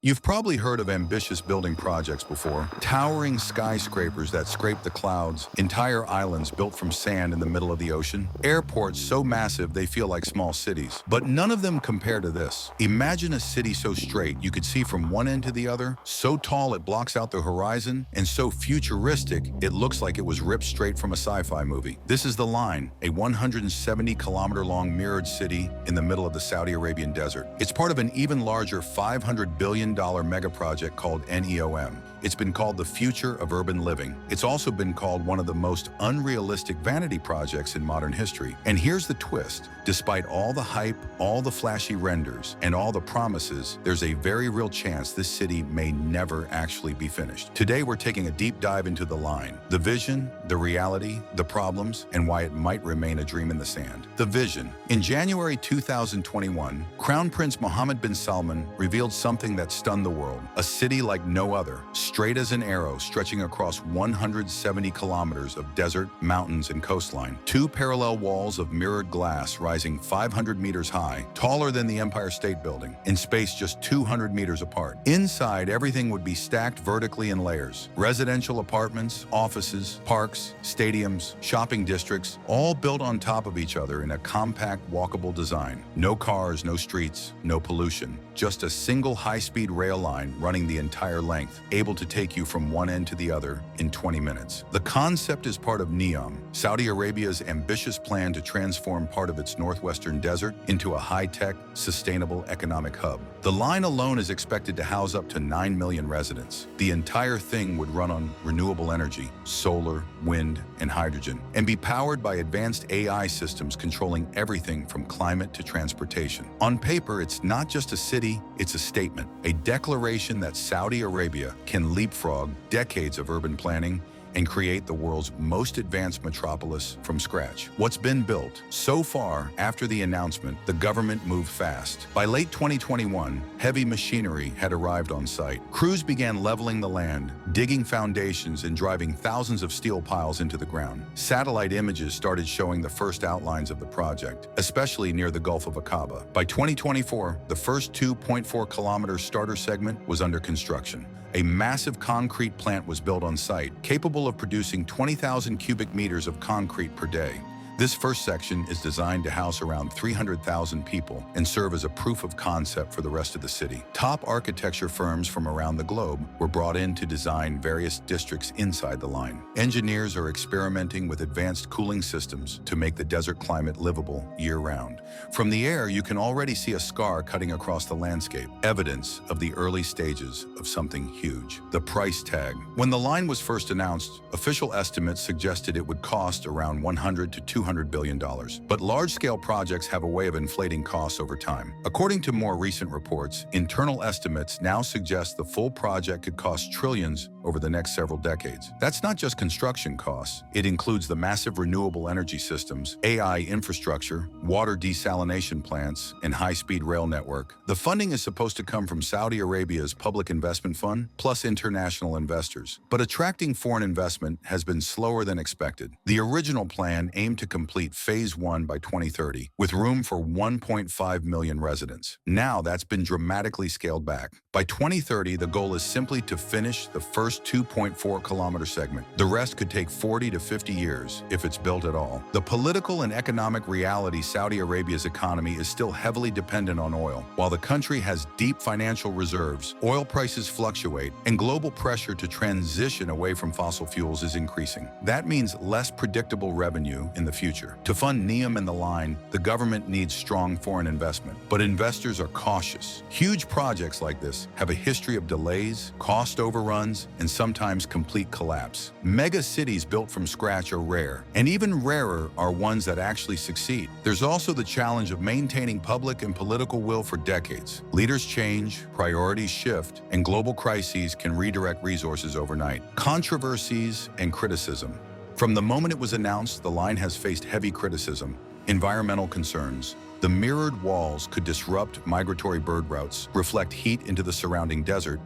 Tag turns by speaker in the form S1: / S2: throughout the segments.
S1: You've probably heard of ambitious building projects before. Towering skyscrapers that scrape the clouds, entire islands built from sand in the middle of the ocean, airports so massive they feel like small cities. But none of them compare to this. Imagine a city so straight you could see from one end to the other, so tall it blocks out the horizon, and so futuristic it looks like it was ripped straight from a sci-fi movie. This is The Line, a 170-kilometer-long mirrored city in the middle of the Saudi Arabian desert. It's part of an even larger $500 billion megaproject called NEOM. It's been called the future of urban living. It's also been called one of the most unrealistic vanity projects in modern history. And here's the twist. Despite all the hype, all the flashy renders, and all the promises, there's a very real chance this city may never actually be finished. Today, we're taking a deep dive into The Line, the vision, the reality, the problems, and why it might remain a dream in the sand. The vision. In January 2021, Crown Prince Mohammed bin Salman revealed something that stunned the world. A city like no other, straight as an arrow, stretching across 170 kilometers of desert, mountains, and coastline. Two parallel walls of mirrored glass rising 500 meters high, taller than the Empire State Building, in space just 200 meters apart. Inside, everything would be stacked vertically in layers. Residential apartments, offices, parks, stadiums, shopping districts, all built on top of each other in a compact, walkable design. No cars, no streets, no pollution. Just a single high-speed rail line running the entire length, able to take you from one end to the other in 20 minutes. The concept is part of NEOM, Saudi Arabia's ambitious plan to transform part of its northwestern desert into a high-tech, sustainable economic hub. The line alone is expected to house up to 9 million residents. The entire thing would run on renewable energy, solar, wind, and hydrogen, and be powered by advanced AI systems controlling everything from climate to transportation. On paper, it's not just a city, it's a statement, a declaration that Saudi Arabia can leapfrog decades of urban planning and create the world's most advanced metropolis from scratch. What's been built? So far, after the announcement, the government moved fast. By late 2021, heavy machinery had arrived on site. Crews began leveling the land, digging foundations, and driving thousands of steel piles into the ground. Satellite images started showing the first outlines of the project, especially near the Gulf of Aqaba. By 2024, the first 2.4-kilometer starter segment was under construction. A massive concrete plant was built on site, capable of producing 20,000 cubic meters of concrete per day. This first section is designed to house around 300,000 people and serve as a proof of concept for the rest of the city. Top architecture firms from around the globe were brought in to design various districts inside the line. Engineers are experimenting with advanced cooling systems to make the desert climate livable year-round. From the air, you can already see a scar cutting across the landscape, evidence of the early stages of something huge. The price tag. When the line was first announced, official estimates suggested it would cost around $100 to $200 billion. But large-scale projects have a way of inflating costs over time. According to more recent reports, internal estimates now suggest the full project could cost trillions over the next several decades. That's not just construction costs. It includes the massive renewable energy systems, AI infrastructure, water desalination plants, and high-speed rail network. The funding is supposed to come from Saudi Arabia's Public Investment Fund, plus international investors. But attracting foreign investment has been slower than expected. The original plan aimed to complete Phase 1 by 2030, with room for 1.5 million residents. Now that's been dramatically scaled back. By 2030, the goal is simply to finish the first 2.4-kilometer segment. The rest could take 40 to 50 years, if it's built at all. The political and economic reality: Saudi Arabia's economy is still heavily dependent on oil. While the country has deep financial reserves, oil prices fluctuate, and global pressure to transition away from fossil fuels is increasing. That means less predictable revenue in the future. To fund NEOM and The Line, the government needs strong foreign investment, but investors are cautious. Huge projects like this have a history of delays, cost overruns, and sometimes complete collapse. Mega cities built from scratch are rare, and even rarer are ones that actually succeed. There's also the challenge of maintaining public and political will for decades. Leaders change, priorities shift, and global crises can redirect resources overnight. Controversies and criticism. From the moment it was announced, the line has faced heavy criticism. Environmental concerns. The mirrored walls could disrupt migratory bird routes, reflect heat into the surrounding desert,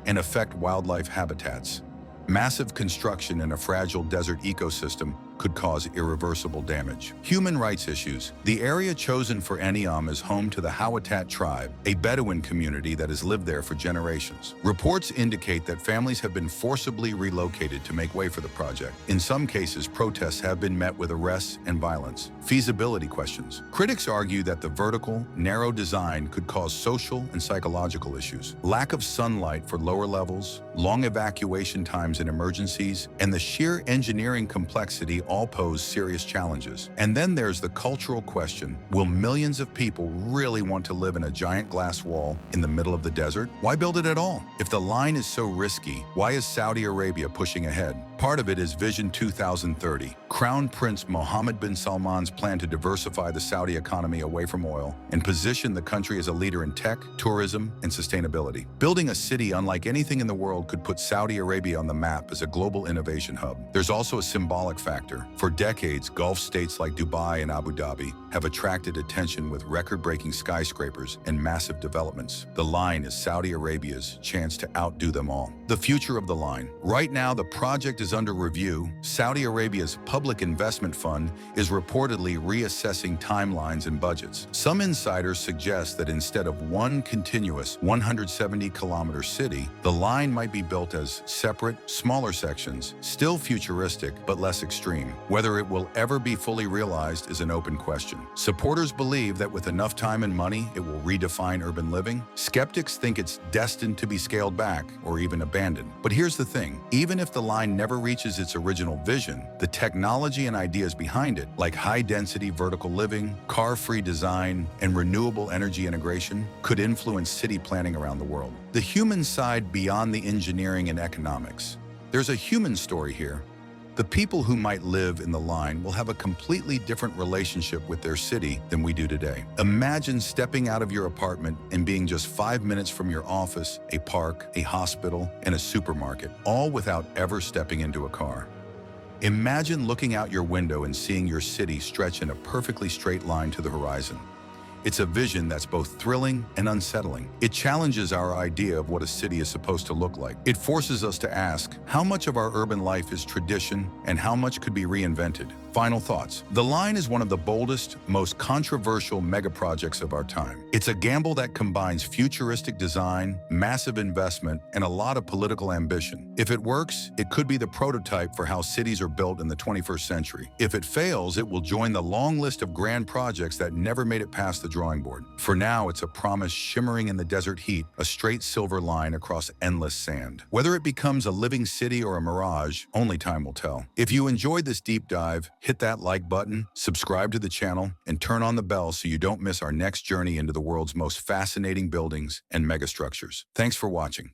S1: and affect wildlife habitats. Massive construction in a fragile desert ecosystem could cause irreversible damage. Human rights issues. The area chosen for NEOM is home to the Hawatat tribe, a Bedouin community that has lived there for generations. Reports indicate that families have been forcibly relocated to make way for the project. In some cases, protests have been met with arrests and violence. Feasibility questions. Critics argue that the vertical, narrow design could cause social and psychological issues. Lack of sunlight for lower levels, long evacuation times in emergencies, and the sheer engineering complexity all pose serious challenges. And then there's the cultural question. Will millions of people really want to live in a giant glass wall in the middle of the desert? Why build it at all? If the line is so risky, why is Saudi Arabia pushing ahead? Part of it is Vision 2030. Crown Prince Mohammed bin Salman's plan to diversify the Saudi economy away from oil and position the country as a leader in tech, tourism, and sustainability. Building a city unlike anything in the world could put Saudi Arabia on the map as a global innovation hub. There's also a symbolic factor. For decades, Gulf states like Dubai and Abu Dhabi have attracted attention with record-breaking skyscrapers and massive developments. The line is Saudi Arabia's chance to outdo them all. The future of the line. Right now, the project is under review. Saudi Arabia's Public Investment Fund is reportedly reassessing timelines and budgets. Some insiders suggest that instead of one continuous 170-kilometer city, the line might be built as separate, smaller sections, still futuristic but less extreme. Whether it will ever be fully realized is an open question. Supporters believe that with enough time and money, it will redefine urban living. Skeptics think it's destined to be scaled back or even abandoned. But here's the thing, even if the line never reaches its original vision, the technology and ideas behind it, like high-density vertical living, car-free design, and renewable energy integration, could influence city planning around the world. The human side beyond the engineering and economics. There's a human story here. The people who might live in the line will have a completely different relationship with their city than we do today. Imagine stepping out of your apartment and being just 5 minutes from your office, a park, a hospital, and a supermarket, all without ever stepping into a car. Imagine looking out your window and seeing your city stretch in a perfectly straight line to the horizon. It's a vision that's both thrilling and unsettling. It challenges our idea of what a city is supposed to look like. It forces us to ask, how much of our urban life is tradition and how much could be reinvented? Final thoughts. The Line is one of the boldest, most controversial megaprojects of our time. It's a gamble that combines futuristic design, massive investment, and a lot of political ambition. If it works, it could be the prototype for how cities are built in the 21st century. If it fails, it will join the long list of grand projects that never made it past the drawing board. For now, it's a promise shimmering in the desert heat, a straight silver line across endless sand. Whether it becomes a living city or a mirage, only time will tell. If you enjoyed this deep dive, hit that like button, subscribe to the channel, and turn on the bell so you don't miss our next journey into the world's most fascinating buildings and megastructures. Thanks for watching.